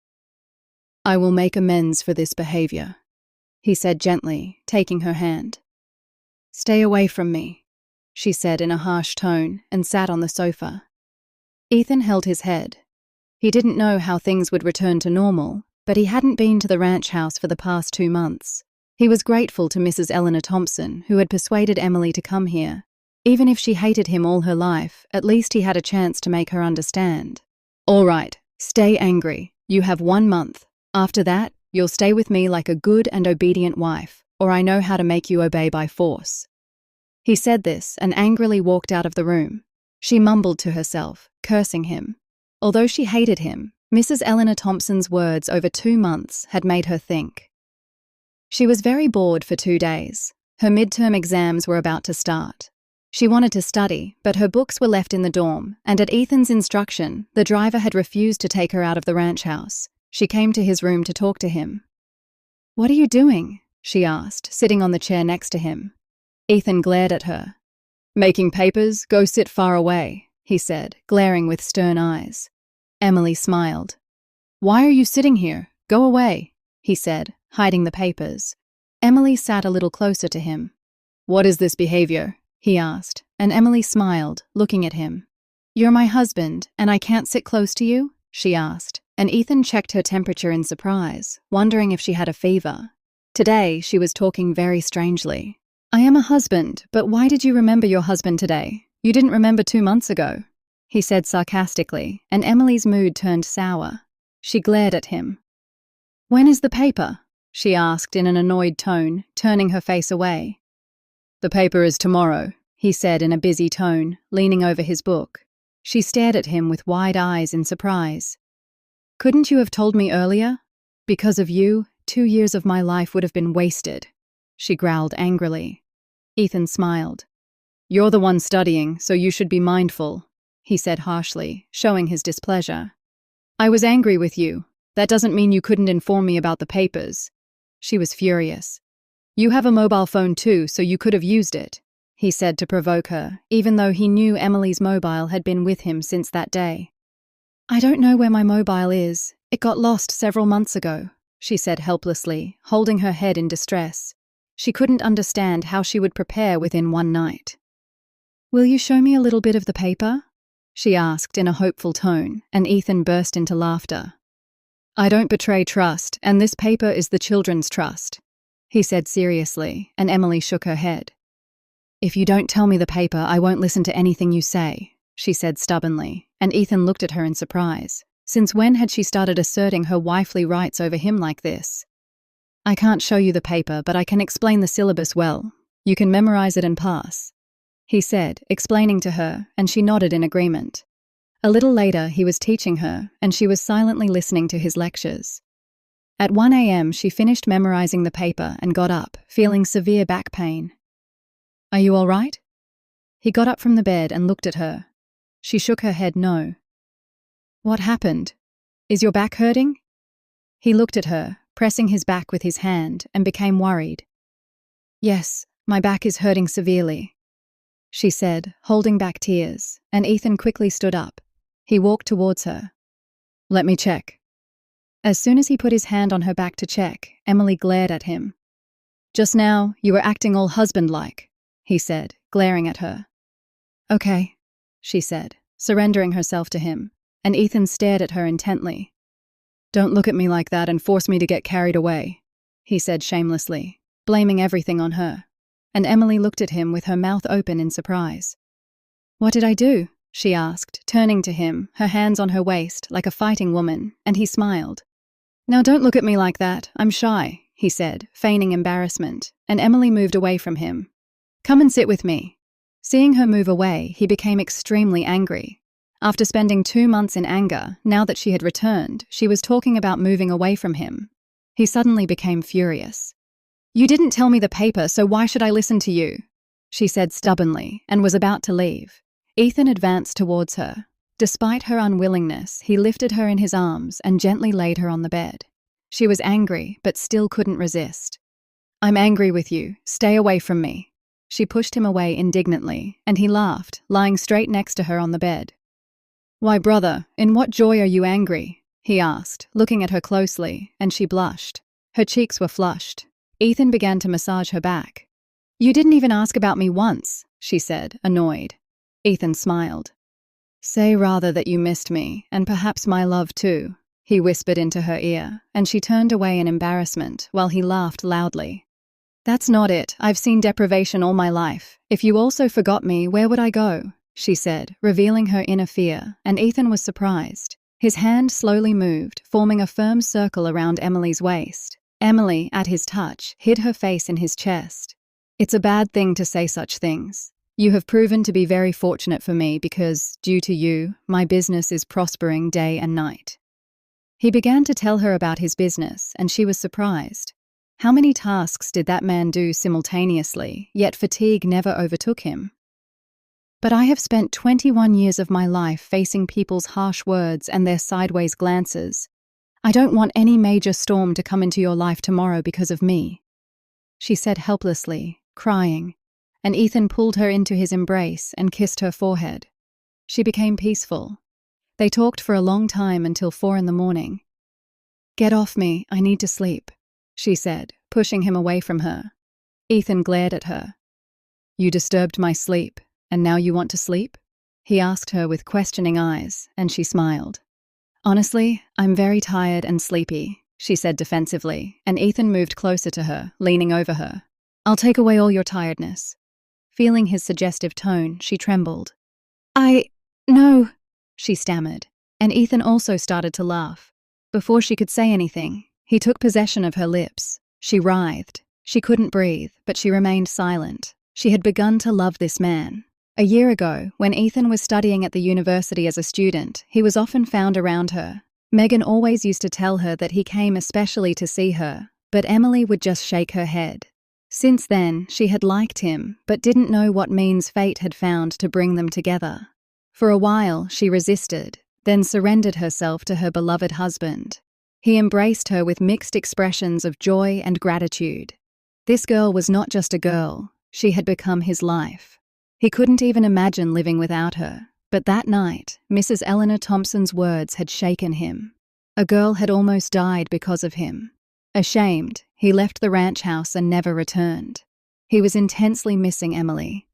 "I will make amends for this behavior," he said gently, taking her hand. "Stay away from me," she said in a harsh tone, and sat on the sofa. Ethan held his head. He didn't know how things would return to normal, but he hadn't been to the ranch house for the past 2 months. He was grateful to Mrs. Eleanor Thompson, who had persuaded Emily to come here. Even if she hated him all her life, at least he had a chance to make her understand. "All right, stay angry. You have 1 month. After that, you'll stay with me like a good and obedient wife, or I know how to make you obey by force." He said this and angrily walked out of the room. She mumbled to herself, cursing him. Although she hated him, Mrs. Eleanor Thompson's words over 2 months had made her think. She was very bored for 2 days. Her midterm exams were about to start. She wanted to study, but her books were left in the dorm, and at Ethan's instruction, the driver had refused to take her out of the ranch house. She came to his room to talk to him. "What are you doing?" she asked, sitting on the chair next to him. Ethan glared at her. "Making papers, go sit far away," he said, glaring with stern eyes. Emily smiled. "Why are you sitting here? Go away," he said, hiding the papers. Emily sat a little closer to him. "What is this behavior?" he asked, and Emily smiled, looking at him. "You're my husband, and I can't sit close to you?" she asked, and Ethan checked her temperature in surprise, wondering if she had a fever. Today, she was talking very strangely. "I am a husband, but why did you remember your husband today? You didn't remember 2 months ago," he said sarcastically, and Emily's mood turned sour. She glared at him. "When is the paper?" she asked in an annoyed tone, turning her face away. "The paper is tomorrow," he said in a busy tone, leaning over his book. She stared at him with wide eyes in surprise. "Couldn't you have told me earlier? Because of you, 2 years of my life would have been wasted," she growled angrily. Ethan smiled. "You're the one studying, so you should be mindful," he said harshly, showing his displeasure. "I was angry with you. That doesn't mean you couldn't inform me about the papers." She was furious. "You have a mobile phone too, so you could have used it," he said to provoke her, even though he knew Emily's mobile had been with him since that day. "I don't know where my mobile is. It got lost several months ago," she said helplessly, holding her head in distress. She couldn't understand how she would prepare within one night. "Will you show me a little bit of the paper?" she asked in a hopeful tone, and Ethan burst into laughter. "I don't betray trust, and this paper is the children's trust," he said seriously, and Emily shook her head. "If you don't tell me the paper, I won't listen to anything you say," she said stubbornly, and Ethan looked at her in surprise. Since when had she started asserting her wifely rights over him like this? "I can't show you the paper, but I can explain the syllabus well. You can memorize it and pass," he said, explaining to her, and she nodded in agreement. A little later, he was teaching her, and she was silently listening to his lectures. At 1 a.m., she finished memorizing the paper and got up, feeling severe back pain. "Are you all right?" He got up from the bed and looked at her. She shook her head no. "What happened? Is your back hurting?" He looked at her, pressing his back with his hand, and became worried. "Yes, my back is hurting severely," she said, holding back tears, and Ethan quickly stood up. He walked towards her. "Let me check." As soon as he put his hand on her back to check, Emily glared at him. "Just now, you were acting all husband-like," he said, glaring at her. "Okay," she said, surrendering herself to him, and Ethan stared at her intently. "Don't look at me like that and force me to get carried away," he said shamelessly, blaming everything on her, and Emily looked at him with her mouth open in surprise. "What did I do?" she asked, turning to him, her hands on her waist, like a fighting woman, and he smiled. "Now don't look at me like that, I'm shy," he said, feigning embarrassment, and Emily moved away from him. "Come and sit with me." Seeing her move away, he became extremely angry. After spending 2 months in anger, now that she had returned, she was talking about moving away from him. He suddenly became furious. "You didn't tell me the paper, so why should I listen to you?" she said stubbornly, and was about to leave. Ethan advanced towards her. Despite her unwillingness, he lifted her in his arms and gently laid her on the bed. She was angry, but still couldn't resist. "I'm angry with you. Stay away from me." She pushed him away indignantly, and he laughed, lying straight next to her on the bed. "Why, brother, in what joy are you angry?" he asked, looking at her closely, and she blushed. Her cheeks were flushed. Ethan began to massage her back. "You didn't even ask about me once," she said, annoyed. Ethan smiled. "Say rather that you missed me, and perhaps my love too," he whispered into her ear, and she turned away in embarrassment while he laughed loudly. "That's not it. I've seen deprivation all my life. If you also forgot me, where would I go?" she said, revealing her inner fear, and Ethan was surprised. His hand slowly moved, forming a firm circle around Emily's waist. Emily, at his touch, hid her face in his chest. "It's a bad thing to say such things. You have proven to be very fortunate for me because, due to you, my business is prospering day and night." He began to tell her about his business, and she was surprised. How many tasks did that man do simultaneously, yet fatigue never overtook him? "But I have spent 21 years of my life facing people's harsh words and their sideways glances. I don't want any major storm to come into your life tomorrow because of me," she said helplessly, crying, and Ethan pulled her into his embrace and kissed her forehead. She became peaceful. They talked for a long time until 4 in the morning. "Get off me, I need to sleep," she said, pushing him away from her. Ethan glared at her. "You disturbed my sleep, and now you want to sleep?" he asked her with questioning eyes, and she smiled. "Honestly, I'm very tired and sleepy," she said defensively, and Ethan moved closer to her, leaning over her. "I'll take away all your tiredness." Feeling his suggestive tone, she trembled. No, she stammered, and Ethan also started to laugh. Before she could say anything, he took possession of her lips. She writhed. She couldn't breathe, but she remained silent. She had begun to love this man. A year ago, when Ethan was studying at the university as a student, he was often found around her. Megan always used to tell her that he came especially to see her, but Emily would just shake her head. Since then, she had liked him, but didn't know what means fate had found to bring them together. For a while, she resisted, then surrendered herself to her beloved husband. He embraced her with mixed expressions of joy and gratitude. This girl was not just a girl, she had become his life. He couldn't even imagine living without her, but that night, Mrs. Eleanor Thompson's words had shaken him. A girl had almost died because of him. Ashamed, he left the ranch house and never returned. He was intensely missing Emily.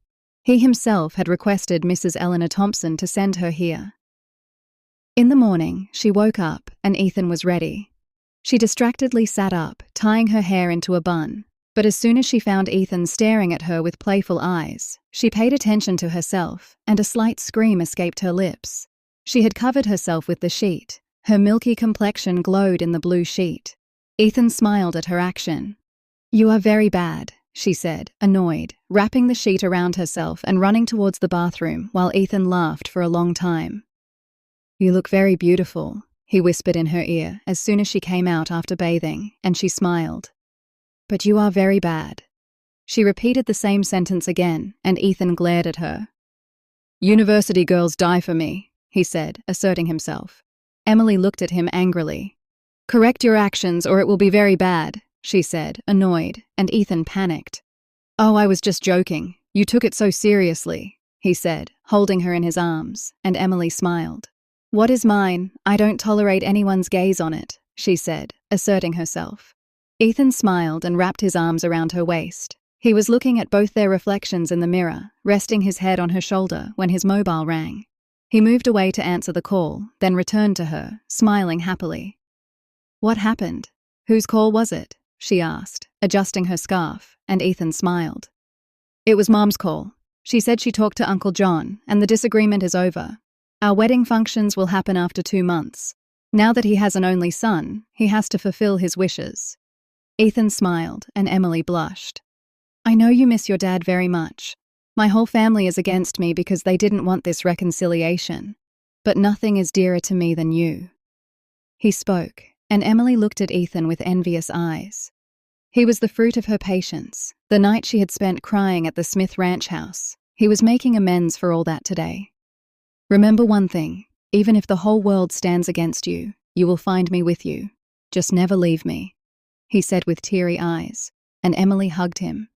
He himself had requested Mrs. Eleanor Thompson to send her here. In the morning, she woke up and Ethan was ready. She distractedly sat up, tying her hair into a bun. But as soon as she found Ethan staring at her with playful eyes, she paid attention to herself, and a slight scream escaped her lips. She had covered herself with the sheet. Her milky complexion glowed in the blue sheet. Ethan smiled at her action. "You are very bad," she said, annoyed, wrapping the sheet around herself and running towards the bathroom while Ethan laughed for a long time. "You look very beautiful," he whispered in her ear as soon as she came out after bathing, and she smiled. "But you are very bad." She repeated the same sentence again, and Ethan glared at her. "University girls die for me," he said, asserting himself. Emily looked at him angrily. "Correct your actions or it will be very bad," she said, annoyed, and Ethan panicked. "Oh, I was just joking. You took it so seriously," he said, holding her in his arms, and Emily smiled. "What is mine? I don't tolerate anyone's gaze on it," she said, asserting herself. Ethan smiled and wrapped his arms around her waist. He was looking at both their reflections in the mirror, resting his head on her shoulder when his mobile rang. He moved away to answer the call, then returned to her, smiling happily. "What happened? Whose call was it?" she asked, adjusting her scarf, and Ethan smiled. "It was Mom's call. She said she talked to Uncle John, and the disagreement is over. Our wedding functions will happen after 2 months. Now that he has an only son, he has to fulfill his wishes." Ethan smiled, and Emily blushed. "I know you miss your dad very much. My whole family is against me because they didn't want this reconciliation. But nothing is dearer to me than you." He spoke, and Emily looked at Ethan with envious eyes. He was the fruit of her patience. The night she had spent crying at the Smith Ranch house, he was making amends for all that today. "Remember one thing, even if the whole world stands against you, you will find me with you. Just never leave me," he said with teary eyes, and Emily hugged him.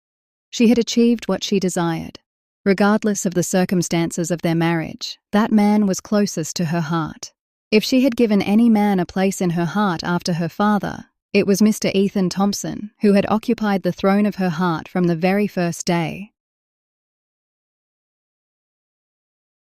She had achieved what she desired. Regardless of the circumstances of their marriage, that man was closest to her heart. If she had given any man a place in her heart after her father, it was Mr. Ethan Thompson, who had occupied the throne of her heart from the very first day.